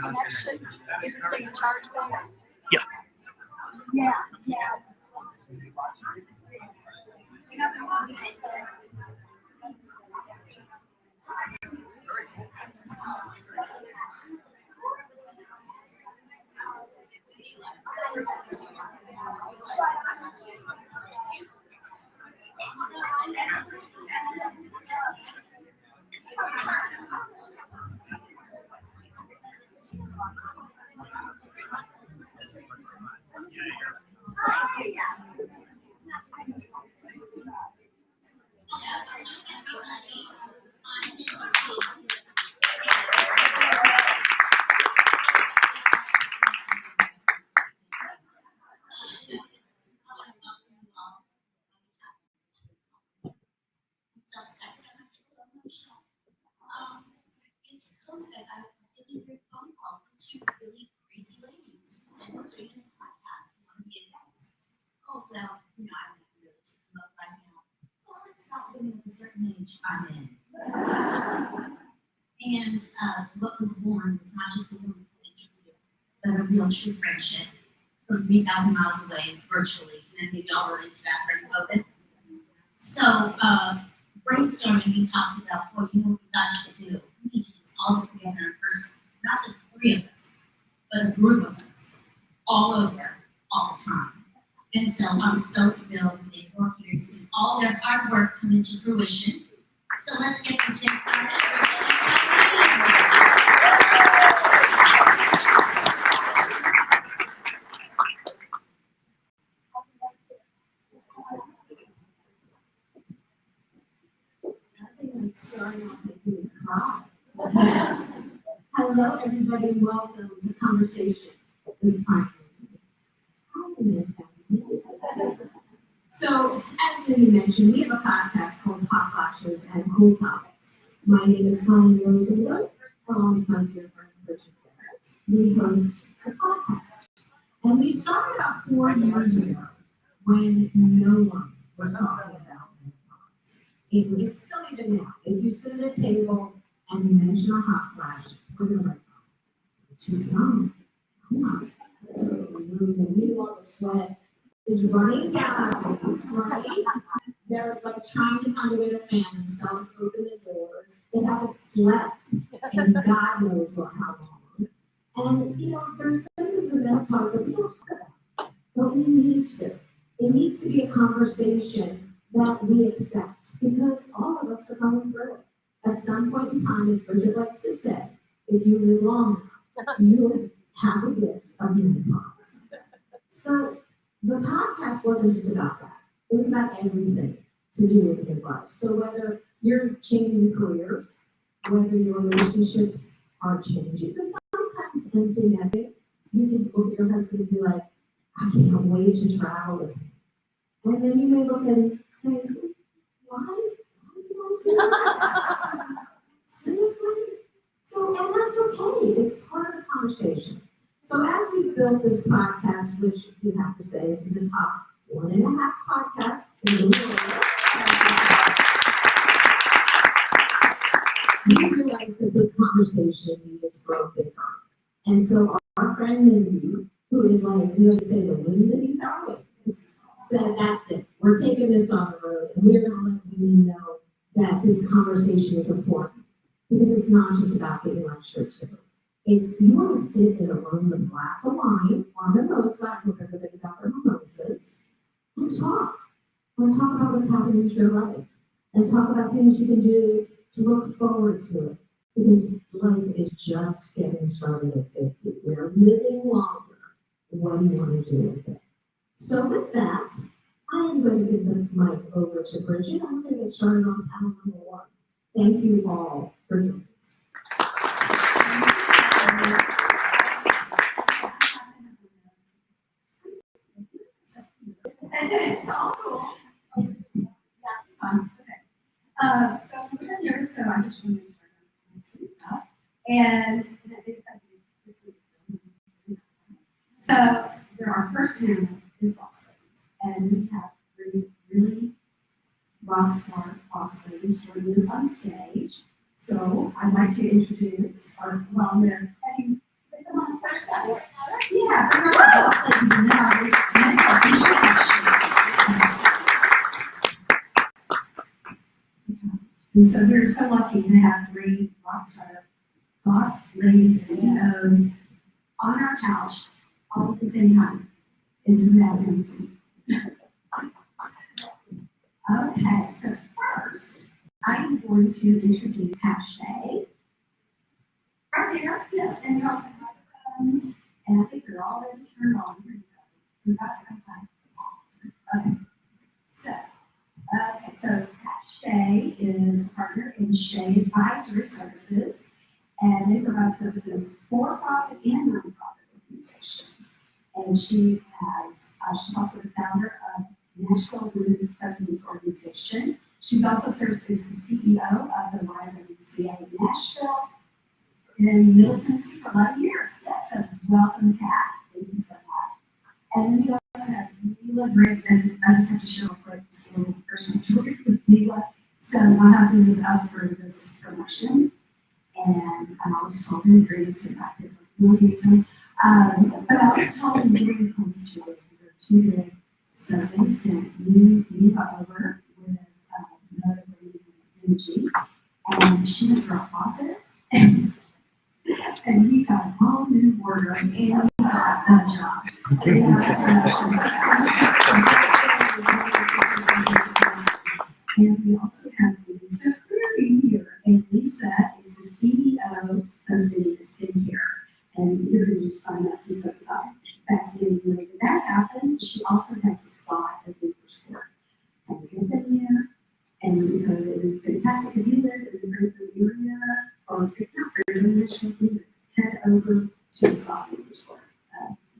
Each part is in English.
connection? Is it so you charge them? Yeah. Yeah, yes. It's COVID. I really great phone call from two really crazy ladies who said, we're doing this podcast. You want to be a guest? Oh, well, I don't have to really take them up right now. Well, it's not women of a certain age I'm in. And what was born was not just a wonderful interview, but a real true friendship from 3,000 miles away virtually. And I think y'all relate to that during COVID. So, brainstorming, we talked about, well, you know what you guys should do? We need to just all get together in person, not just 3 of us, but a group of us, all over, all the time. And so I'm so thrilled to be here to see all their hard work come into fruition. So let's get this thing started. Starting off making me cry. Hello, everybody, and welcome to Conversations with Partners. So, as Minnie mentioned, we have a podcast called Hot Flashes and Cool Topics. My name is Connie Rosenberg, along with my dear friend Richard Barrett. We host a podcast. And we started out 4 years ago when no one was talking about menopause. It was still even now. If you sit at a table and you mention a hot flash, we're like, too young. Come on. Meanwhile, the sweat is running down our face, right? They're like trying to find a way to fan themselves, open the doors. They haven't slept in God knows what how long. And there's symptoms of menopause that we don't talk about, but we need to. It needs to be a conversation that we accept because all of us are going through it. At some point in time, as Bridget likes to say, if you live long enough, you have a gift of menopause. So the podcast wasn't just about that. It was about everything to do with midlife. So whether you're changing careers, whether your relationships are changing, because sometimes emptiness, you can look at your husband and be like, I can't wait to travel with him. And then you may look and say, why do you want to do this? Seriously? So, and that's okay. It's part of the conversation. So as we built this podcast, which we have to say is in the top 1.5 podcasts in the world, we realized that this conversation needed to grow bigger. And so our friend Mindy, who is like, say the wind beneath our wings, said, that's it. We're taking this on the road, and we're going to let women know that this conversation is important. Because it's not just about getting lectured to. It's you want to sit in a room with a glass of wine or mimosa, I hope everybody got their mimosas, and talk. And talk about what's happening in your life. And talk about things you can do to look forward to it. Because life is just getting started at 50. We're living longer. What do you want to do with it? So with that, I am going to give the mic over to Bridget. I'm going to get started on panel number 1. Thank you all for doing this. It's all cool. Yeah, fun. Okay. So I'm a nurse, so I just want to make sure I'm sleep up. And so our first panel is boss ladies, and we have 3 really rock star boss ladies joining us on stage. So I'd like to introduce our, well, they're Yeah, remember boss ladies and then our introductions. And so we're so lucky to have three boss lady CEOs on our couch all at the same time. Isn't that amazing? Okay, so first, I'm going to introduce Shay. Right here, yes, and y'all can have phones, and I think they're all ready to turn on. Here we go. Okay, so Shay is a partner in Shay Advisory Services, and they provide services for profit and nonprofit organizations. And she's also the founder of National Women's Presidents Organization. She's also served as the CEO of the YWCA Nashville in Middle Tennessee for 11 years. Yes, so welcome, Kat. Thank you so much. And then we also have Mila Griffin. I just have to show a quick little personal story with Mila. So my husband was up for this promotion, and I was told him Grace and I could motivate him. But I was told him very close to it. We were too big. So they sent Mila over with another lady, Energy, and she went to our closet. And we got a whole new wardrobe and we got a job. So we got promotions. And we also have Lisa Cleary here. And Lisa is the CEO of City Skincare. And you're going to just find out some stuff about fascinating way that that happened. She also has the spot at the Sport. And we have been there. And so it was fantastic to be there in the Franklin area. Or if not Franklin, Michigan, head over to the spot at the Sport.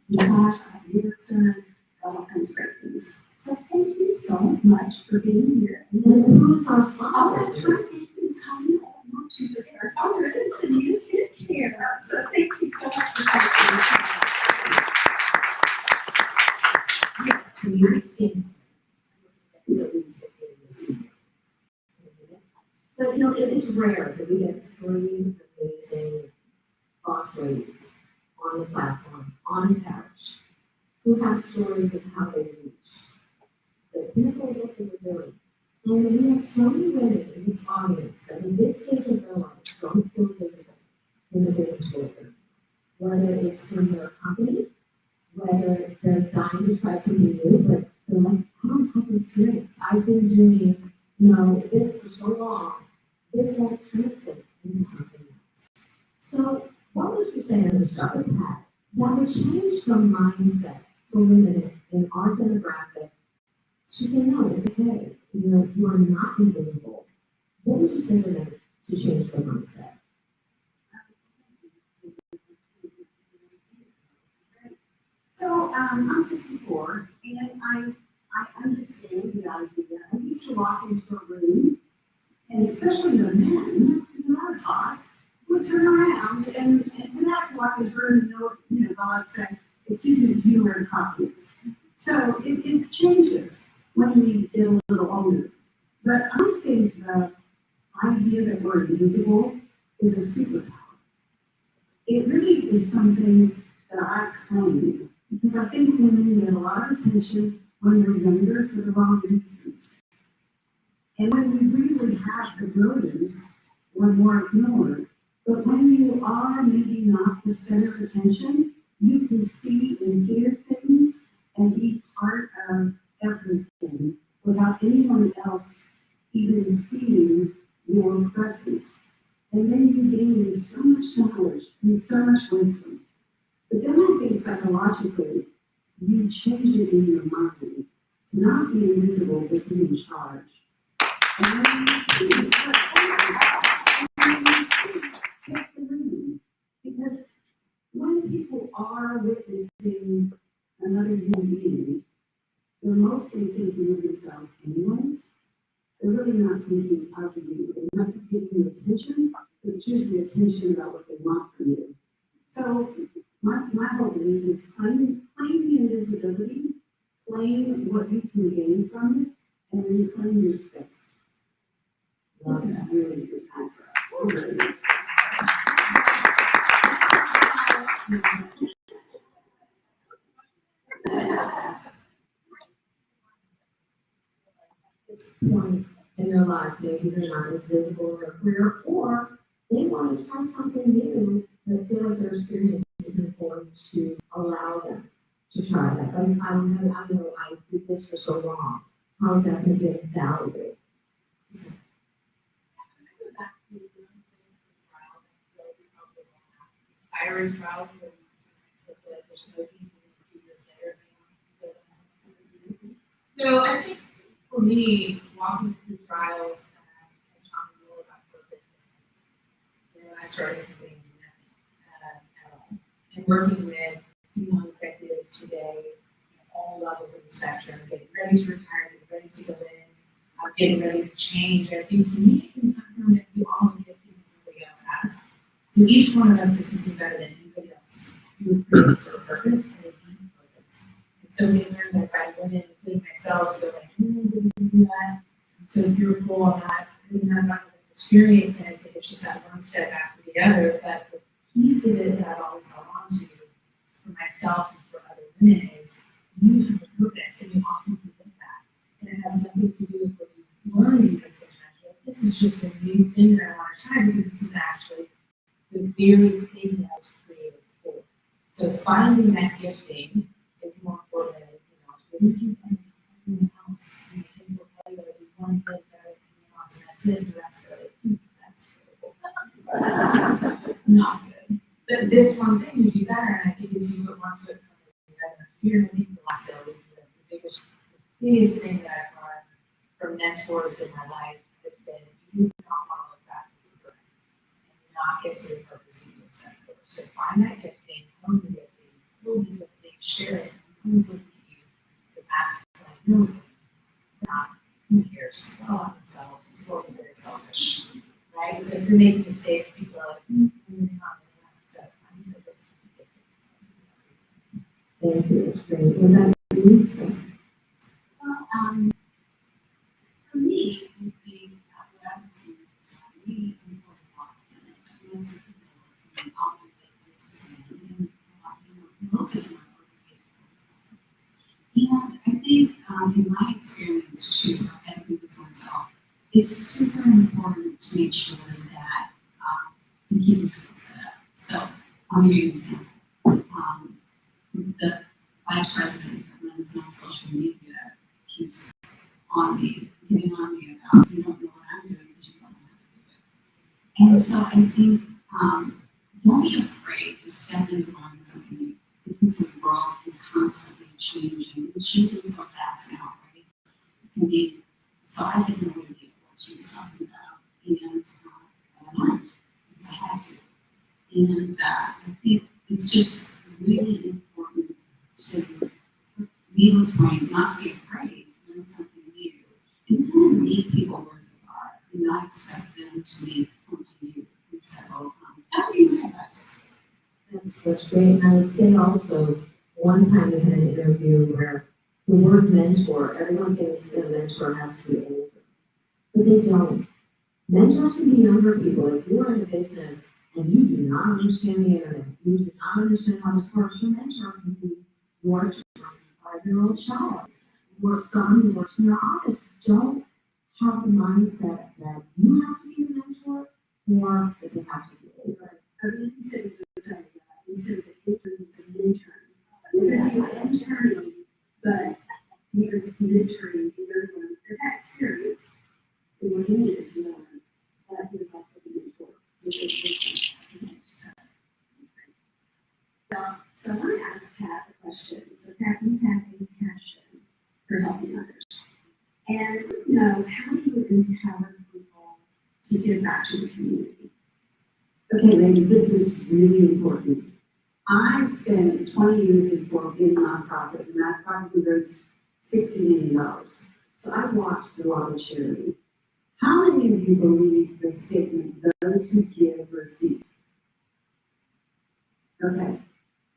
Massage, hair done, all kinds of great things. So thank you so much for being here. And then who is our sponsor? Oh, that's right. Thank you, Tommy. I want to forget our sponsor. It's City Skincare. So thank you so much for sponsoring. Yes, City Skincare. So but you know, it is rare that we get three amazing boss ladies on the platform, on the couch, who have stories of how they reached the pinnacle of what they were doing. And we have so many women in this audience that in this stage of their life don't feel visible in the business world. Whether it's in their company, whether they're dying to try something new, but they're like, I don't have experience. I've been doing, this for so long. This won't translate into something else. So what would you say, I'm going to start with that would change the mindset for women in our demographic to say, no, it's okay. You are not invisible. What would you say to them to change their mindset? So I'm 64, and I understand the idea. I used to walk into a room, and especially the men, that was hot, would turn around and to not walk into a room and God said, excuse me, do you wear coffees? So it changes when we get a little older. But I think the idea that we're invisible is a superpower. It really is something that I claim, because I think women get a lot of attention when they're younger for the wrong reasons. And when we really have the brilliance, we're more ignored. But when you are maybe not the center of attention, you can see and hear things and be part of everything without anyone else even seeing your presence. And then you gain so much knowledge and so much wisdom. But then I think psychologically, you change it in your mind to not be invisible, but be in charge. And when you speak, take the room. Because when people are witnessing another human being, they're mostly thinking of themselves anyways. They're really not thinking of you. They're not giving you attention, but it's usually attention about what they want from you. So my whole belief is claim the invisibility, claim what you can gain from it, and then claim your space. This is really good time for us. point in their lives, maybe they're not as visible in their career, or they want to try something new, but feel like their experience is important to allow them to try that. Like, I know I did this for so long. How is that going to be valuable? So, hiring trials where so that there's no people in 2 years later. So I think for me, walking through trials has taught me more about purpose than I started doing at all. And working with female executives today at all levels of the spectrum, getting ready to retire, getting ready to go in, getting ready to change. I think for me, it comes down to you all the gifting everybody else has. So each one of us is something better than anybody else. You were created for a purpose and a deep purpose. And so many times I find women, including myself, go like, didn't do that. I'm so fearful, I'm not enough experience, and I think it's just that one step after the other. But the piece of it that I've always held on to for myself and for other women is you have a purpose, and you often forget that. And it has nothing to do with what you learn even sometimes. Like, this is just a new thing that I want to try because this is actually the very thing that I was created for. So finding that gifting is more important than anything else. What did you find anything else? And I think we'll tell you that you one thing better than anything else, and that's it, and that's good. That's terrible. Not good. But this one thing you do better, and I think as you put one foot from the other, fear, I think the last the biggest thing that I've learned from mentors in my life has been you do not want to look back and not get to the purpose that you were set for. So find that gifting, own the gifting, build the gifting, share it, and who's looking at you to ask for humility. Not who cares about themselves. It's really very selfish. Right? So if you're making mistakes, people are like, I'm not so find your purpose. thank you, it's great. What about you, Lisa? Well, for me, I think what I would say is really important and most of the people always and most of them are and I think in my experience too, and with myself, it's super important to make sure that you keep your skills set up. So I'll give you an example. The vice president that runs my social media keeps on me, getting on me about you don't know what I'm doing because you don't know how to do it. And so I think don't be afraid to step into learning something new because the world is constantly changing. It's changing so fast now, right? It can be, so I had no idea what she was talking about, and I learned because I had to. And I think it's just really important to be in this point, not to be afraid to learn something new, and to kind of meet people where they are, and not expect them to come to you and say, "Oh, how do you know us?" That's great. And I would say also, one time we had an interview where the word mentor, everyone thinks that a mentor has to be older, but they don't. Mentors can be younger people. If you're in a business and you do not understand the internet, you do not understand how this works, your mentor can be your 25-year-old child or someone who works in your office. Don't have the mindset that you have to be the mentor or that they have to be older. I mean, he said it was instead of an intern, it's an intern. Because he was interning, but he was mentoring everyone that had experience in what he needed to learn. But he was also the mentor, which is wisdom. So, that's great. So I want to ask Pat a question. So Pat, you have a passion for helping others. And how do you empower people to give back to the community? Okay, ladies, this is really important. I spent 20 years in nonprofit, and I probably raised $60 million. So I watched a lot of charity. How many of you believe the statement, those who give receive? Okay,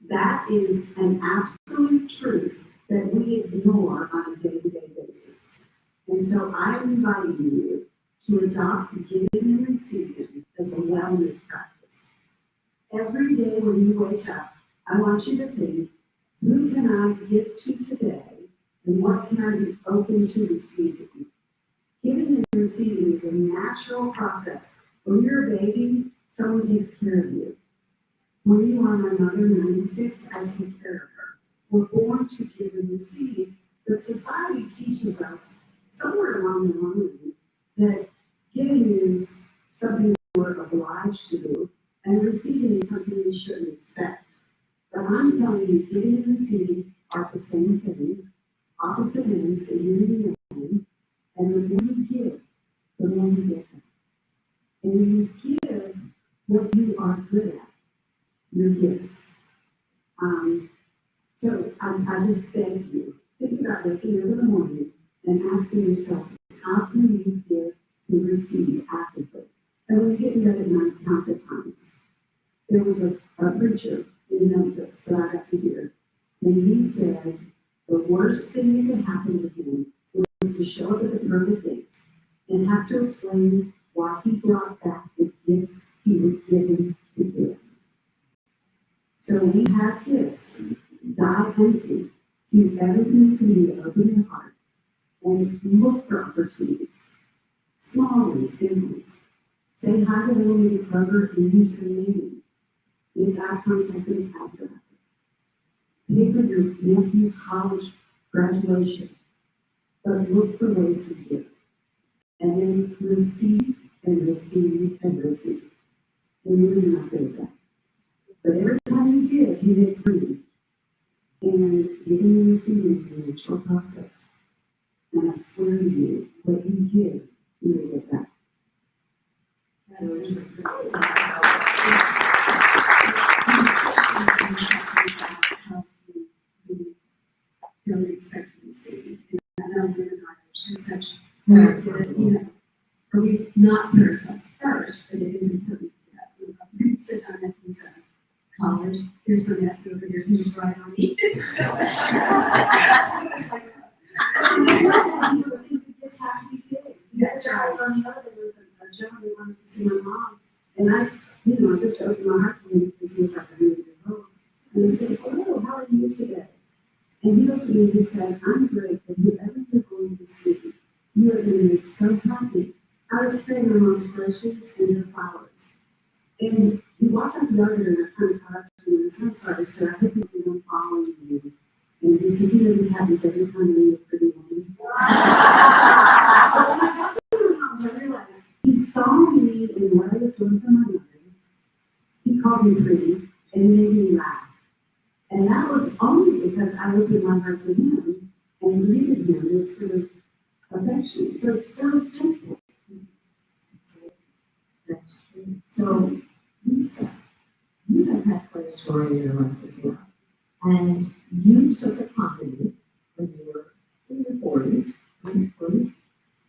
that is an absolute truth that we ignore on a day-to-day basis. And so I'm inviting you to adopt giving and receiving as a wellness practice. Every day when you wake up, I want you to think, who can I give to today, and what can I be open to receiving? Giving and receiving is a natural process. When you're a baby, someone takes care of you. When you are my mother, 96, I take care of her. We're born to give and receive, but society teaches us somewhere along the line that giving is something we're obliged to do, and receiving is something we shouldn't expect. But I'm telling you, giving and receiving are the same thing, opposite ends, the unity end, and the more you give, the more you get. And you give what you are good at, your gifts. So I just beg you, think about waking up in the morning and asking yourself, how can you give and receive actively? And when you get in bed at night, count the times. There was a preacher in Memphis that I got to hear, and he said the worst thing that could happen to him was to show up at the pearly gates and have to explain why he brought back the gifts he was given to give. So we have gifts. Die empty. Do everything you can do to open your heart and look for opportunities. Small ones, big ones. Say hi to the woman at Kroger and use her name. Make eye contact with a cab driver. Pay for your nephew's college graduation. But look for ways to give. And then receive and receive and receive. And you're not good at that. But every time you give, you get free. And giving and receiving is a natural process. And I swear to you, what you give, you will get back. So it's just you don't expect to receive. And I know you're not such very good, or we not put ourselves first, but it is important to do that. We sit down and say, college, here's my nephew over here, he's right on me. The gifts have to be big. I was on the other with a gentleman wanted to see my mom, and I just opened my heart to him because he was like 100 years old. And I said, "Hello, how are you today?" And he looked at me and he said, "I'm great, but whoever you're going to see, you are going to make so happy." I was carrying my mom's groceries and her flowers. And he walked up the other and I kind of caught up to him and said, "I'm sorry, sir, I hope you think I'm following you." And he said, "This happens every time I meet a pretty woman." But when I got to my house, I realized he saw me in what I was doing for my mother. He called me pretty and he made me laugh. And that was only because I opened my heart to him and greeted him with sort of affection. So it's so simple. That's true. So, Lisa, you have had quite a story in your life as well. And you took a company when you were in your 40s,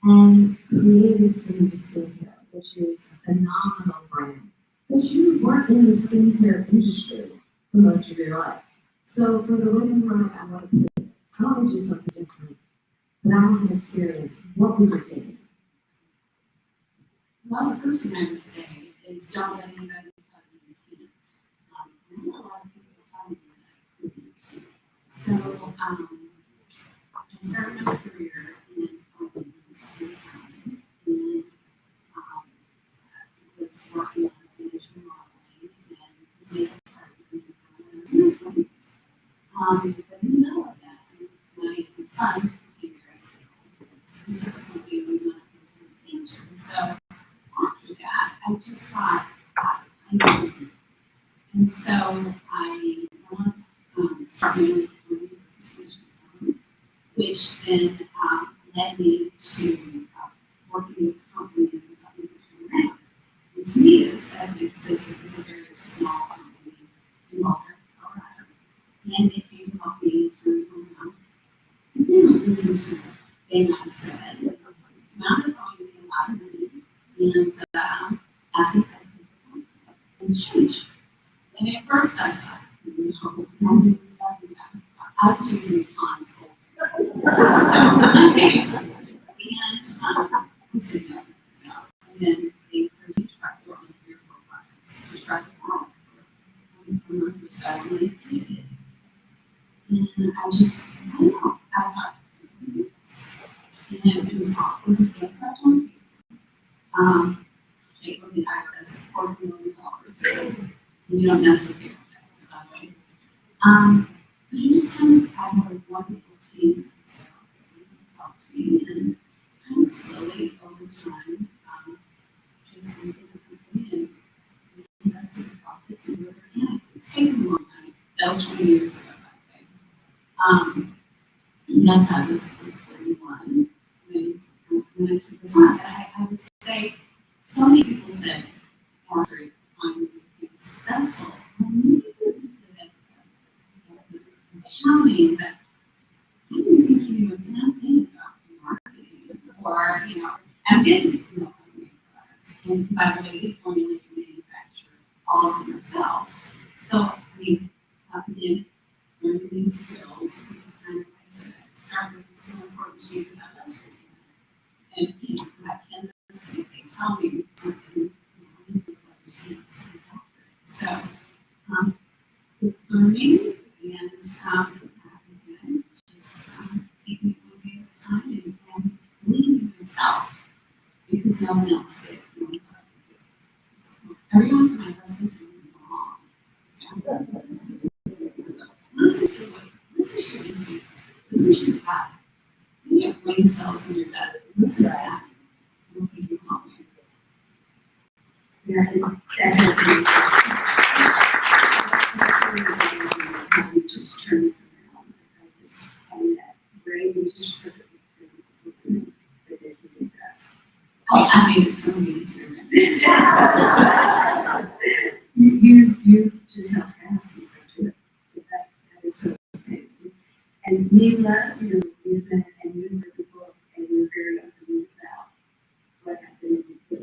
and created Cindy Skincare, which is a phenomenal brand. But you weren't in the skincare industry for most of your life. So for the women who are I want to put, I want to do something different, but I want to experience. What would you say? Well, the first thing I would say is don't let anybody tell you you can't. I know a lot of people tell me that I couldn't. So I started my career in finance and was working on financial modeling and was able to partner with in my 20s. But in the middle of that, my son became very ill. And subsequently, we went through cancer. And so after that, I just thought, I need to do it. And so I started my own business, which then led me to working with companies and helping them turn around. And Snea's, as it existed, was a very small company in Boulder, Colorado. And they came to help me turn around. I didn't listen to what they said. Amount of calling me a lot of money and asking for people and change. And at first I thought, I was using cons. So, okay. And I said, no. And then they encouraged me to try to go on 3 or 4 products to try to work for a month or so, and I did it. And I don't know, I thought, yes. and it was off, was a bankrupt on they were the IRS $4 million. So you don't necessarily pay taxes, by the way. But you just kind of had a wonderful team that helped me, and kind of slowly over time, just moving the company and that's the profits and whatever. Yeah, it's taken a long time. That was 20 years ago, by the way. And yes, I was 31 when I took this on. But I would say, so many people said after I'm successful, well, maybe accounting that I didn't think you knew a damn thing about marketing, or I didn't know how to make products. And by the way, they formulate and manufacture all of them themselves. So I began learning these skills, which is kind of why I said I started with it's so important to me because I was reading it. And I can say they tell me something, I need to understand something after it. So with learning and again, just taking it one day at a time and believing in yourself because no one else did. No one thought you did. So everyone from my husband to me wrong. Listen to your instincts. Listen to your gut. You have brain cells in your gut. Listen to that. It'll take you home. Yeah, that has been, that's really amazing how you just turn it around. I just having that brain and just perfectly that they can do best. Oh, I made it so easier. You just help pass and so too. So that is so amazing. And Mila, you've been and you heard the book and you're very open about what happened with the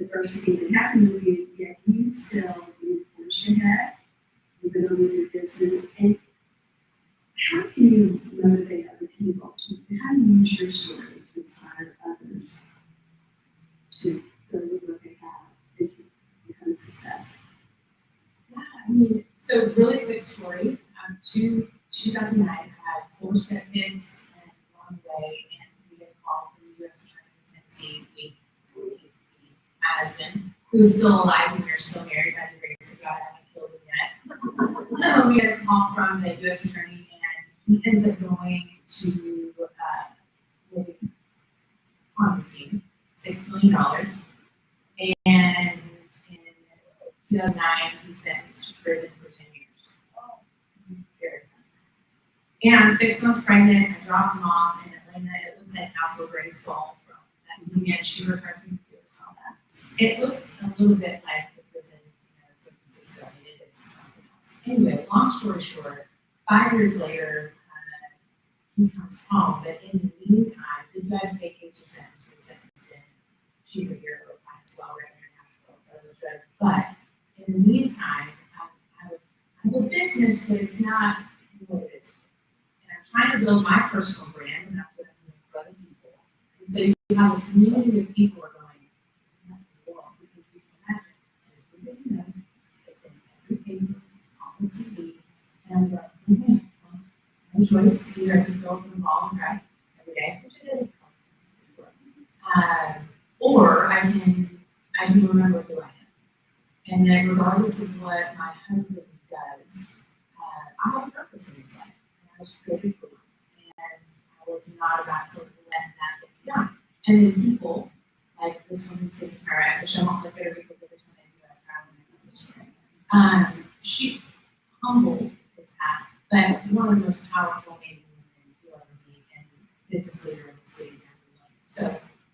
adversity that happened with you, yet you still push ahead, you've been on with your business, and how can you motivate other people how do you use your story to inspire others to go with what they have and to become a success? Yeah, I mean, so really quick story. 2009, I had 4 stepkids and 1 away, and we get a call from the U.S. Attorney in Tennessee, my husband, who is still alive and we are still married by the grace of God. I haven't killed him yet. We get a call from the U.S. Attorney, and he ends up going to Ponzi, $6 million. And in 2009, he's sentenced to prison for 10 years. Very fun. And I'm 6 months pregnant. I drop him off in Atlanta. It looks like Castle Grayskull from that movie, and she recovered from fears, all that. It looks a little bit like the prison in San Francisco. I mean, it is something else. Anyway, long story short, 5 years later, he comes home. But in the meantime, the judge vacates her sentence. We sentenced him. She's a hero as well, right here in Nashville, for the judge. But in the meantime, I have a business, but it's not what it is. And I'm trying to build my personal brand, and that's what I'm doing for other people. And so you have a community of people who are going, not the world, because you can imagine, everybody knows, it's in every paper, it's on the TV, and I'm like, okay, well, no choice, either I can go up the ball and cry every day, which it is, or I can remember who I am. And then regardless of what my husband does, I have a purpose in his life. And I was created for one. And I was not about to let that get me down. And then people, like this woman sitting to my right, which I won't look at her because every time I do I cry when I tell the story. She humbled as that, but one of the most powerful, amazing women you'll ever meet, and business leader in the city. So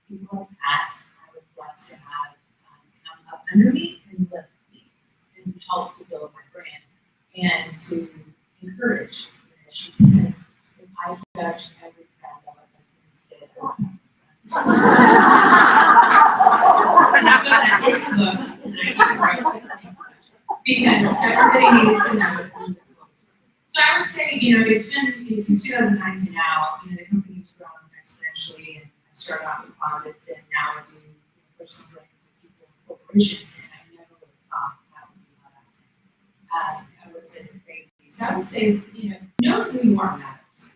people like that, I was blessed to have come up under me and lift me and help to build my brand and to encourage. She said, if I judge every friend that my husband's did, I don't have friends. I'm not going to hit the book and I can write because everybody needs to know who. So I would say, it's been since 2009 to now, the company's grown exponentially, and I started off with closets, and now I do personal branding for people and corporations, and I never would have thought that would be how that I would have said crazy. So I would say, knowing who you are matters.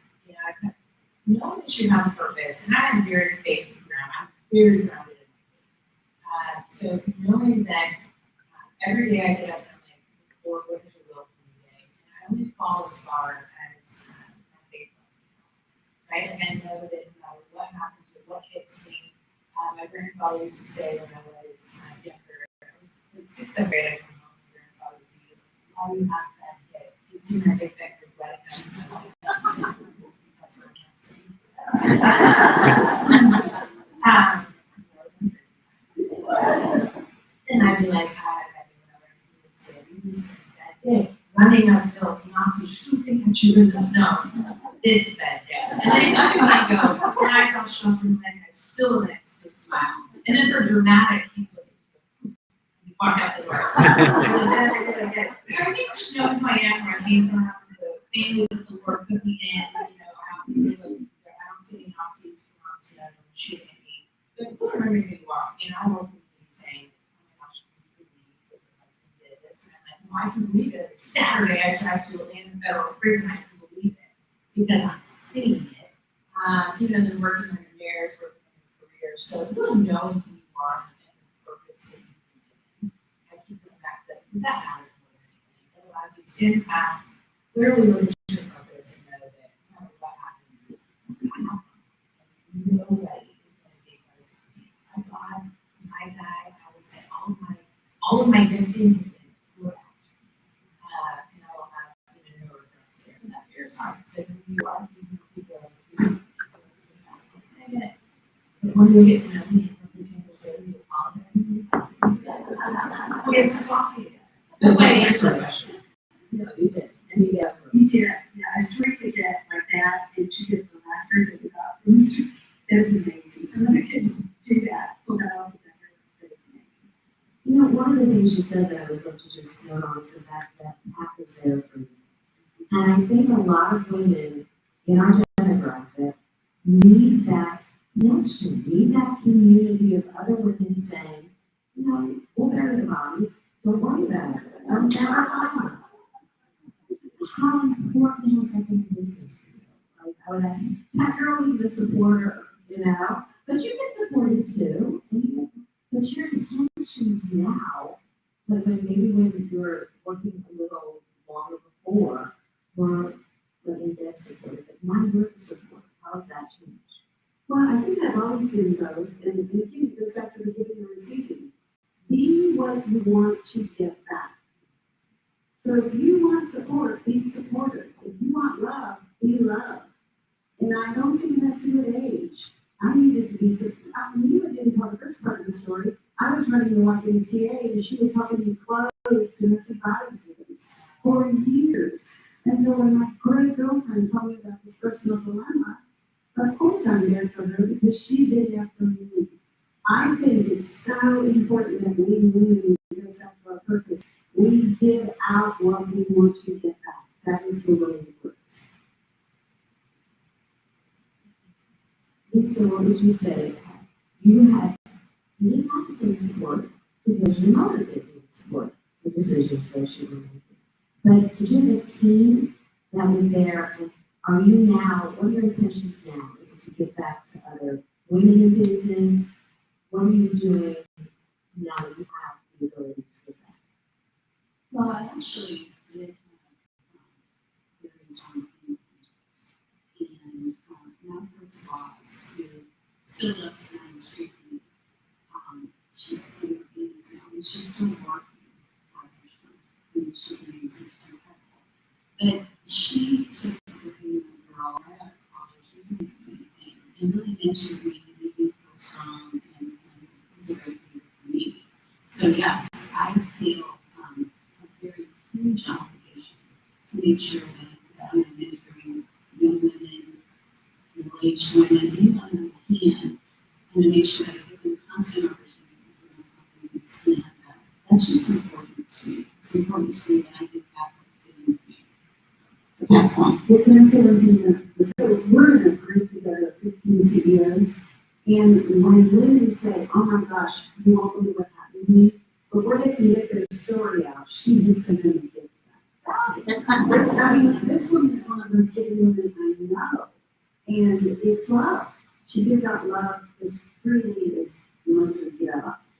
Knowing should have a purpose, and I am very faith grounded. I'm very grounded in my faith. So knowing that every day I get up and I'm like, Lord, what is your will for me today? And I only fall as far as my faith lets me go, right? And I know that no matter what happens or what hits me, my grandfather used to say when I was younger, I was in 6th grade, I come home, my grandfather would be, why do you have that hit? You've seen that hit back your wedding, that's my life. That's what I can't see. And I'd be like, he would say, this bad day, running up hills, Nazis shooting at you in the snow, this bad day. And then he'd look at me and go, and I got shot in the leg, I still went 6 miles. And then for dramatic, he would walk out the door. So I think just knowing who I am, where I came from, the family that the Lord put me in, I don't say, look, I don't see Nazis who are shooting at me. But remember who you are. I don't think he's saying, oh my gosh, I did this. And I'm like, no, I can believe it. Saturday, I drive to Atlanta Federal Prison. I can believe it because I'm seeing it. Then working on your marriage, working on your career. So really knowing who you are and the purpose that you do. I keep going back to that because that matters more than anything. It allows you to stand path, clearly look at your purpose and know that no matter what happens, nobody is going to take credit for me. My God, my guy, I would say all of my gifting has been pure action. And I will have no regrets there in that fear. So I would say who you are, people I get it. But when we get to know me, every single day we apologize. We get some coffee. But wait, answer the question. No, you did. And you get You did, yeah, I swear to get like that, and to get the laughter that we got from the street, that's amazing. Somebody can do that, that's amazing. one of the things you said that I would love to just note on so that path is there for you. And I think a lot of women in our demographic need that connection, need that community of other women saying, we'll bury the bodies, don't worry about it. I'm never fine. How important has that been in business for you? I would ask, you're always the supporter, but you get supported too. But your intentions now, like when you were working a little longer before, were let me get supported, but now you're support. How has that changed? Well, I think I've always been both, and again, it goes back to the giving and receiving. Be what you want to get back. So if you want support, be supportive. If you want love, be loved. And I don't think it has to do with age. I needed to be supported. You didn't tell the first part of the story. I was running the YMCA, and she was helping me clothe domestic violence victims for years. And so when my great girlfriend told me about this personal dilemma, of course I'm there for her because she did that for me. I think it's so important that we women, goes back to our purpose, we give out what we want to get back. That is the way it works. And so what would you say? You had some support because your mother didn't support the decisions that you were making. But to give a team that was there, and are you now, what are your intentions now? Is it to get back to other women in business? What are you doing now that you have the ability to get back? Well, I actually did have very strong mentors. And my first boss, who still lives down the street from me, she's in her 80s now, and she's still working 5 years from me. I mean, she's amazing, she's incredible. But she took everything girl right out of college and really mentored me, made me feel strong, and was a great leader for me. So yes, I feel a very huge obligation to make sure that I'm mentoring young women, middle-aged women, anyone who can, and to make sure that I give them constant opportunities and opportunities. And that's just important to me. It's important to me that I give back what's given to me. So, that's one. Well, can I say one thing? So we're in a group together of 15 CEOs, and when women say, oh my gosh, you won't believe what happened to me, before they can get their story out, she has sent them a gift back. I mean, this woman is one of those giving women I know. And it's love. She gives out love as freely as most of us give out oxygen.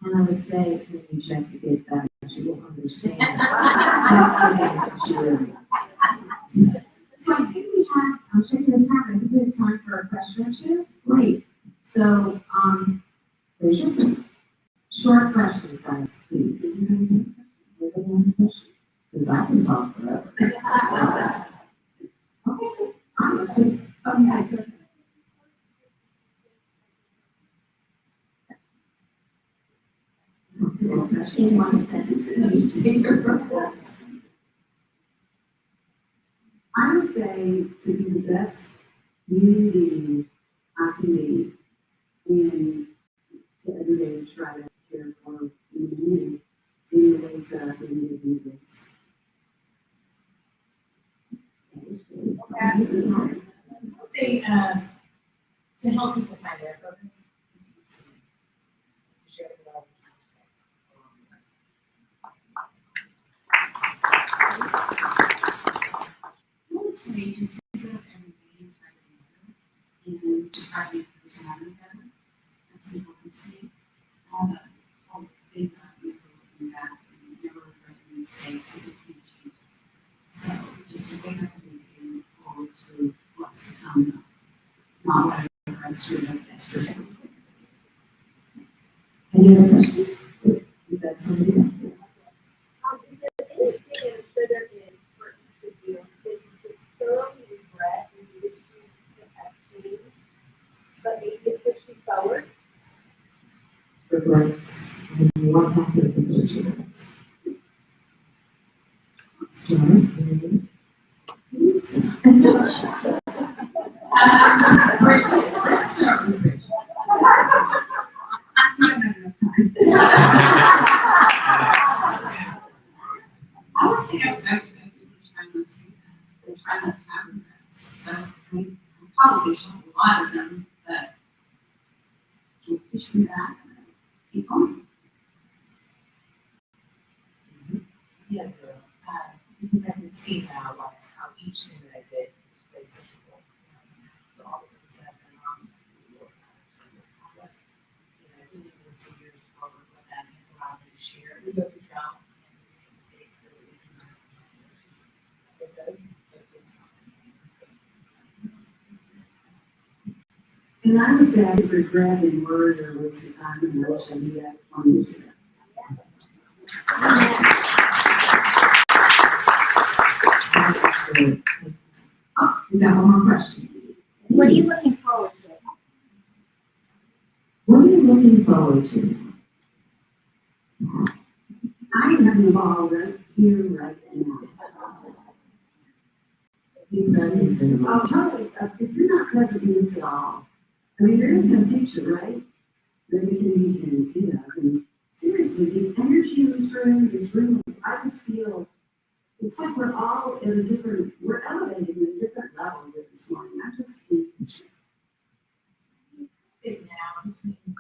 And I would say, when you check the gift bag, you will understand how giving she is. So I think we have, I'm checking the camera, I think we have time for a question or two. Great. So, raise your hand. Short questions, guys, please. Anybody have a question? Because I can talk forever. Okay. So, okay. In one sentence, can you speak your purpose? I would say to be the best human being I can be and to every day try to care for humanity in the ways that I think we do this. I would say, to help people find their purpose, and to be seen, to share the love and kindness I would say just to get up every day and try to be better and to try to make those around you better. That's important to me. I have a big never looking back and never regretting mistakes and just being achieved. So just to wake up every day and look forward to what's to come, not what I screwed up yesterday. Any other questions? We've got somebody up here. Is there anything that there is for each of you that you just thoroughly regret and you wish you could have changed, but maybe it pushed you forward? Regrets, and what happened with those regrets? Start with Lisa. Bridget, let's start with Bridget. I would say I really try not to do that. I try not to have regrets. So I probably have a lot of them, but don't push me back. Keep going. Yes, because I can see now like how each thing that I did has played such a role. So all the things that I've done wrong, I organized and how I really will see years forward what that has allowed me to share. We go through trials and we make mistakes so that we can learn from others. It does, but it's not a mistake. And I would say I would regret in word or waste of time, and I wish I knew that 20 years ago. Oh, we got one more question. What are you looking forward to? What are you looking forward to? I am having a ball right here, right now. Be present in the I'll moment. tell you, if you're not present in this at all, I mean, there is no future, right? That we can be guaranteed of. And seriously, the energy in this room, I just feel it's like we're all at a different, we're elevating at a different level this morning. I just think. Say now between 5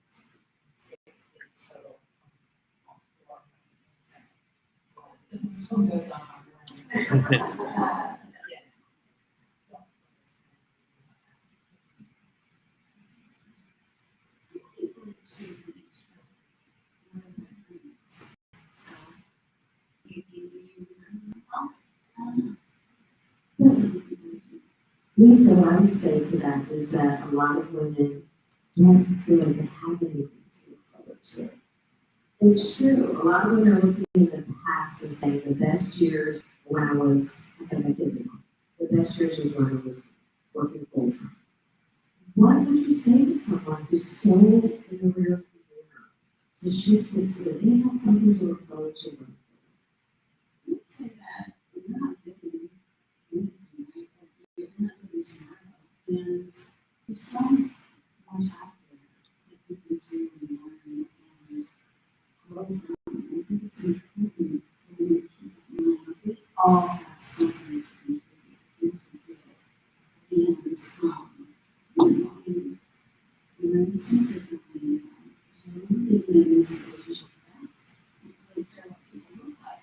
kids, 6 kids total. All 4 and 7. So who goes on? Yeah. To the next one of my friends. So maybe you Lisa, what I would say to that is that a lot of women don't feel like they have anything to look forward to. It's true. A lot of women are looking in the past and saying the best years when I was, I had my kids at home. The best years was when I was working full time. What would you say to someone who's so in the rear view mirror to shift it so that they have something to look forward to? I would say that you're not giving anything, right? You're not giving tomorrow. And there's so much out there that you can do and learn and grow from. I think it's important for you to keep in mind we all have something to contribute and to give. And some people really amazing relationship with I don't really care what people look like.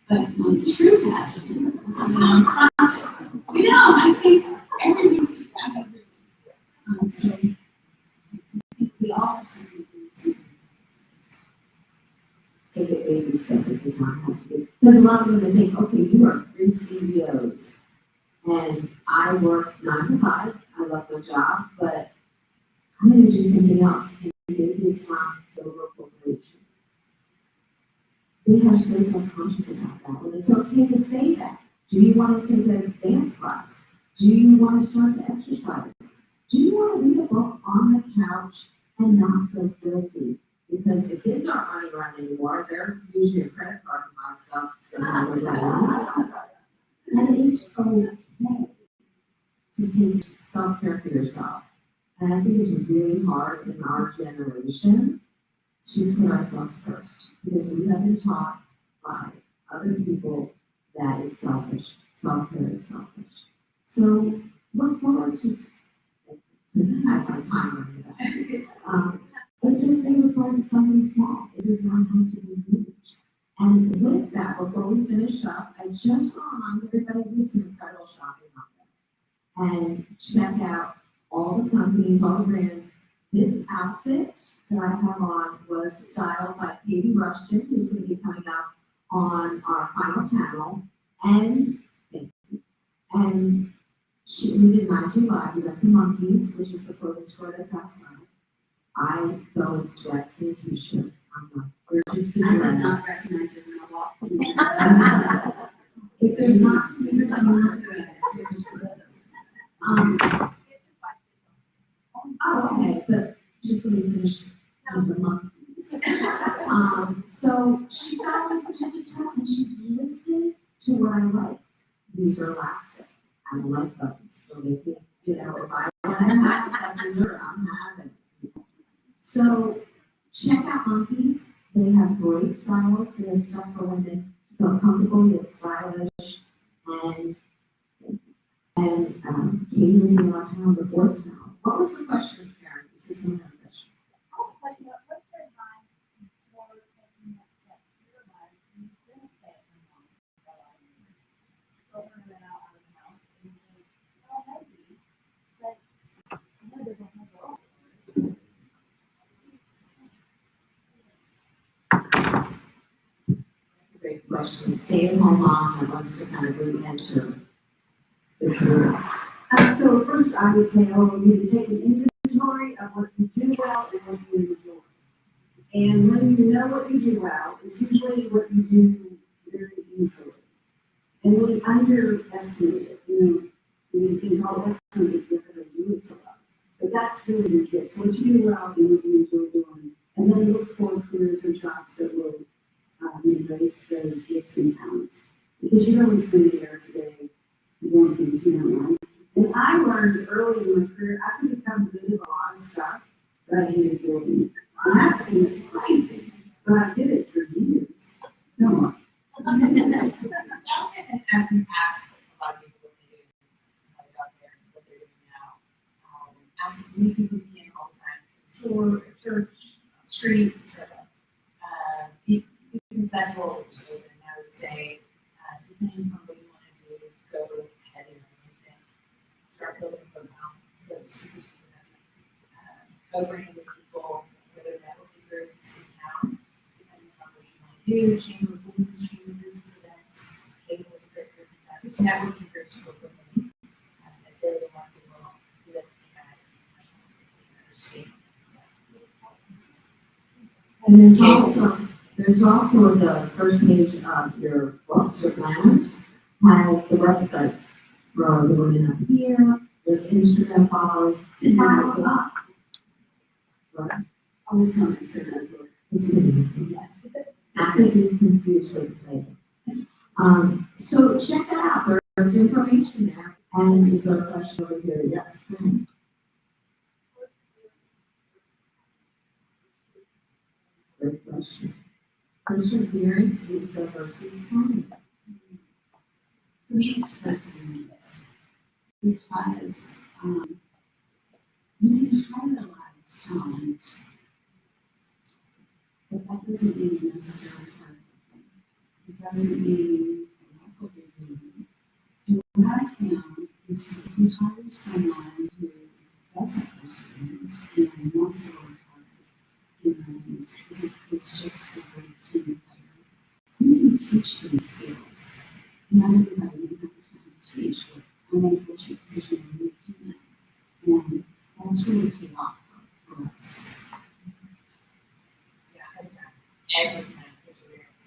But my true passion is a nonprofit. We I think everything's feedback every week. So I think we all have something to do. Let's take a baby step. It does not have to be. Because a lot of them they think, okay, you are 3 CEOs, and I work 9 to 5. I love my job, but I'm going to do something else. And maybe it's not over a corporation. They are so self-conscious about that. And it's okay to say that. Do you want to take a dance class? Do you want to start to exercise? Do you want to read a book on the couch and not feel guilty? Because the kids aren't running around anymore. They're using your credit card to buy stuff. So and it's okay to take self-care for yourself. And I think it's really hard in our generation to put ourselves first. Because we have been taught by other people that it's selfish. Self-care is selfish. So look forward to, I have my time on that. But so they look forward to something small. It does not have to be huge. And with that, before we finish up, I just want to remind everybody to do some incredible shopping out there. And check out all the companies, all the brands. This outfit that I have on was styled by Katie Rushton, who's going to be coming up on our final panel. And we did Magic Live. We went to Monkeys, which is the clothing store that's outside. I go in sweats and a t-shirt. I'm not. We're just the I did not dress. recognize it when I walked in. If there's not sneakers, I'm not doing it. Seriously. Oh, okay, but just let me finish with the monkeys. So she sat on from head to toe and she listened to what I liked. These are elastic. I don't like buttons. Don't make me, if I want to have that dessert, I'm having it. So check out Monkeys. They have great styles. They have stuff for women to feel comfortable, yet stylish, and Katie will be on the 4th panel. What was the question, Karen? This is another question. That's a great question. Stay-at-home mom that wants to kind of re-enter the career. So first I would tell you to take an inventory of what you do well and what you enjoy. And when you know what you do well, it's usually what you do very easily. And we underestimate it, we think, oh, that's going to be because I do it so well. But that's really the kid. So what you do well and what you enjoy doing. And then look for careers or jobs that will embrace those gifts and talents. Because you don't want to spend 8 hours a day doing things you don't like. And I learned early in my career, I could become good at a lot of stuff that I hated doing. And that seems crazy, but I did it for years. No more. That's it, and I've been asked a lot of people what they do, how they got there, what they're doing now. Asking many people who came all the time, in the store, at church, on the street, Starbucks. Because that door was open, I would say, depending on what you want to do, go ahead and LinkedIn. Start building a profile, those super co-branding with people, whether networking groups in town, depending on what you want to do, chamber of commerce, chamber of business events, cable is a great group of time. Just networking groups for women, as they're the ones who will lift that state. And there's also the first page of your books or planners has the websites for the women up here. There's Instagram follows. Follow up. Right. All these comments are not good. It's not to be confused with later. So check that out. There's information there. And is there a question over here? Yes. Go ahead. Great question. Perseverance, Lisa versus Tony. For me, it's perseverance. Because you can hire a lot of talent, but that doesn't mean you're necessarily hiring them. It doesn't mean they like what they're doing. And what I found is someone who does have those students and wants to work hard, and it's just a great team player, you can teach them skills. Not everybody will have the time to teach, but I'm in a fortunate position where we can. And that's really paid off for us. Yeah, every time perseverance.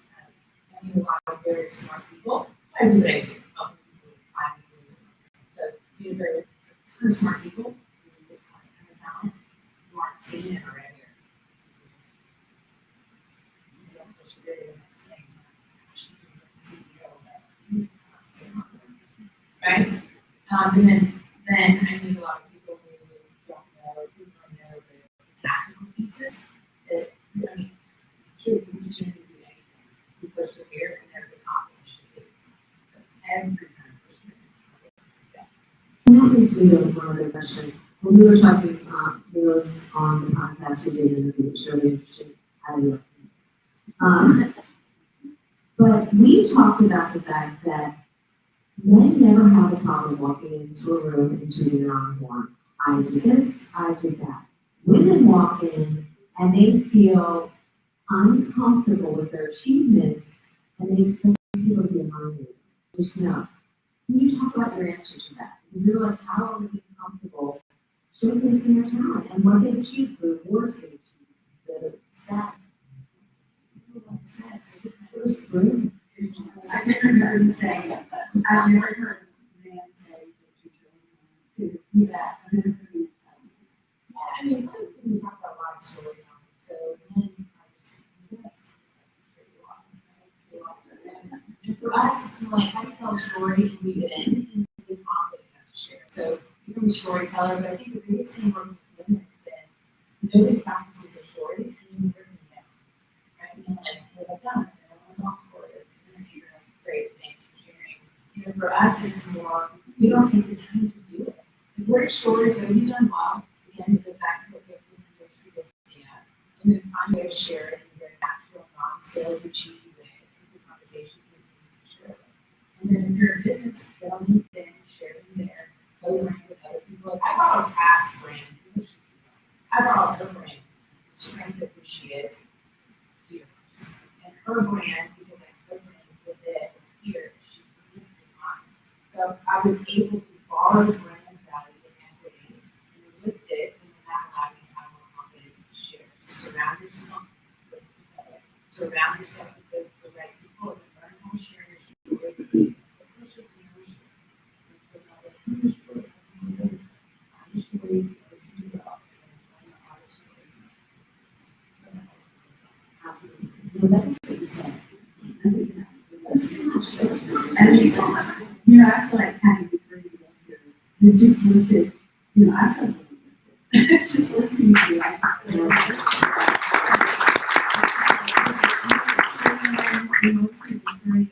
I mean, a lot of very smart people. I do what I do, helping people find people. So, you know, there are a ton of smart people, a ton of talent, who aren't seeing it already. They don't persevere in this thing. Actually, the CEO that you can't see on them. Right? And then I meet a lot of people who don't know, who don't know the tactical pieces that, I mean, sure, you can teach anything to do anything. You persevere and never accomplish it. So every time perseverance. And that leads me to one other question. When we were talking, it was on the podcast we did interview, it was really interesting. I love it. But we talked about the fact that men never have a problem walking into a room and tooting their own horn. I did this, I did that. Women walk in and they feel uncomfortable with their achievements and they expect people to be among them. Just know. Can you talk about your answer to that? Because we were like, how are we being comfortable showcasing their talent and what they've achieved, the awards they've achieved, the stats? It was brilliant. I've never heard him say, I've never heard a man say that you really to do that. I've never heard him Yeah, I mean, we talk about a lot of storytelling. So men are just yes, say a lot, right? Say a lot for them. And for us, it's more like how do you tell a story and weave it in and be confident enough to share. So you can be a storyteller, but I think the biggest thing working with women has been nobody practices their stories and you bring them down. Right? And like, what I've done, I love stories, and then you're like, great, thanks for sharing. You know, for us, it's more, we don't take the time to do it. Like, what are stories that you've done well? Again, it goes back to what they're doing, and then find a way to share it in a very natural, non-salesy, cheesy way. It's a conversation that you need to share it. And then if you're a business, get on LinkedIn, share it in there, go around with other people. Like, I brought a Pat's brand, I brought her brand, the strength of who she is, years. And her brand, because I put her in with it, is here, she's uniquely mine. So I was able to borrow the brand value and equity and lift it, and then that allowed me to have more confidence to share. So surround yourself with each other. Surround yourself with the right people and learn how to share your story. Especially your story. Your story. Your stories, what you do well, and learn other stories. Absolutely. Well, that's what you said. And she said, you know, I feel like having the three of you up here, you just lifted, you know, I feel really lifted. It's just listening to you, I just feel so. You know, it's great.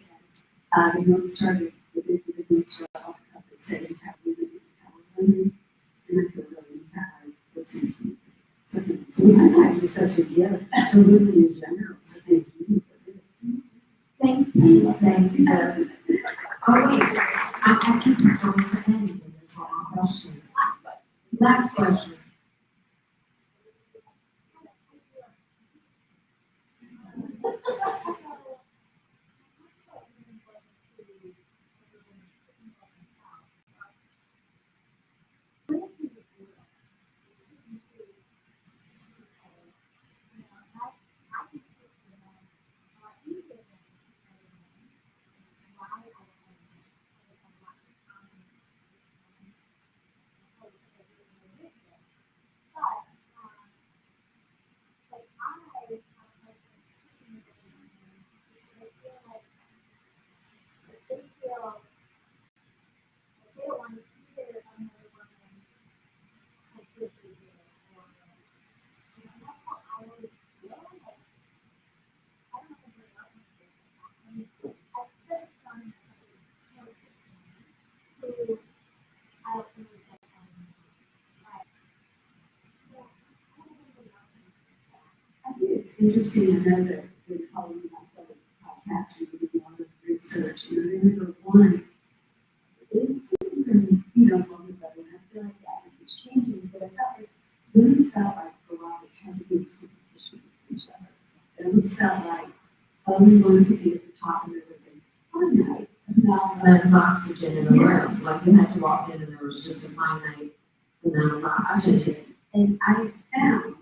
You know, we started with the groups that said you have women, you have women, and I feel really empowered listening to you. So you guys are such a gift to women in general, so thank you for this. Thank you. Thank you. Oh, wait, I keep going to end in this one question. Last question. I think it's interesting, I know that we're calling ourselves podcast, and we do a lot of research, and I remember one, it's even, you know, one of the felt like everyone could be at the top and it was a fun night. And oxygen in the room, like you had to walk in and there was just a finite amount of oxygen. And I found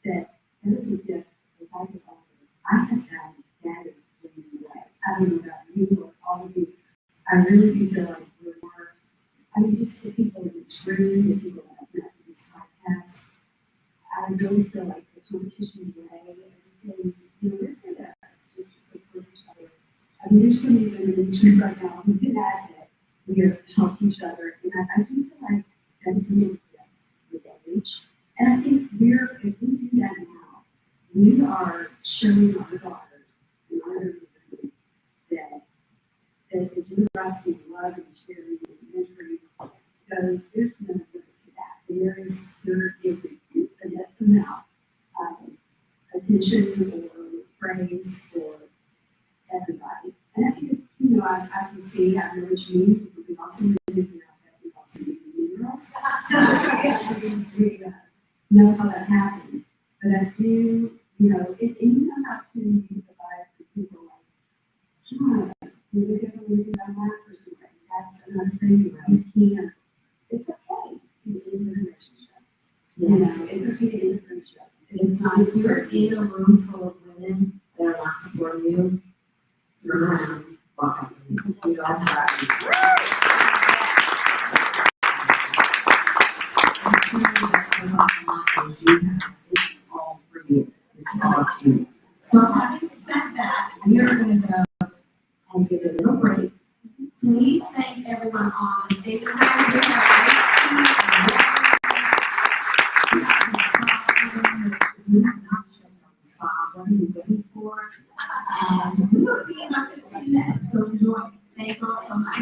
that it was a gift as I get older. I have found that is bleeding away. I don't know about you or all of you. I really do feel like we're more, I mean, just the people in this room, the people that have met this podcast, I really feel like the competition's away, everything, you know, we're here to just support each other. I mean, there's so many women in this room right now who can add that we are help each other. And I do feel like that is a little bit with age. And I think if we do that now, we are showing our daughters and our women that the generosity and love and sharing and mentoring goes, there's no limit to that. There is an infinite amount of attention or praise for everybody. And I think it's, you know, I can see, I know what you mean, we can also live in we also live in minerals. So we know how that happens. But I do, you know, and you know how to use the vibe for people like, you look at the movie on that person, right? That's another thing, you can't, it's okay to be in a relationship. You know, it's okay to end a friendship. It's not, if you're in a room full of women that are not supporting you, turn around, walk out. You know, that's right. It's all for you. It's all to you. So having said that, we are going to go and get a little break. Please thank everyone on the stage. You have not checked out the spa. What are you waiting for? And we will see you in about 15 minutes. So enjoy. Thank you all so much.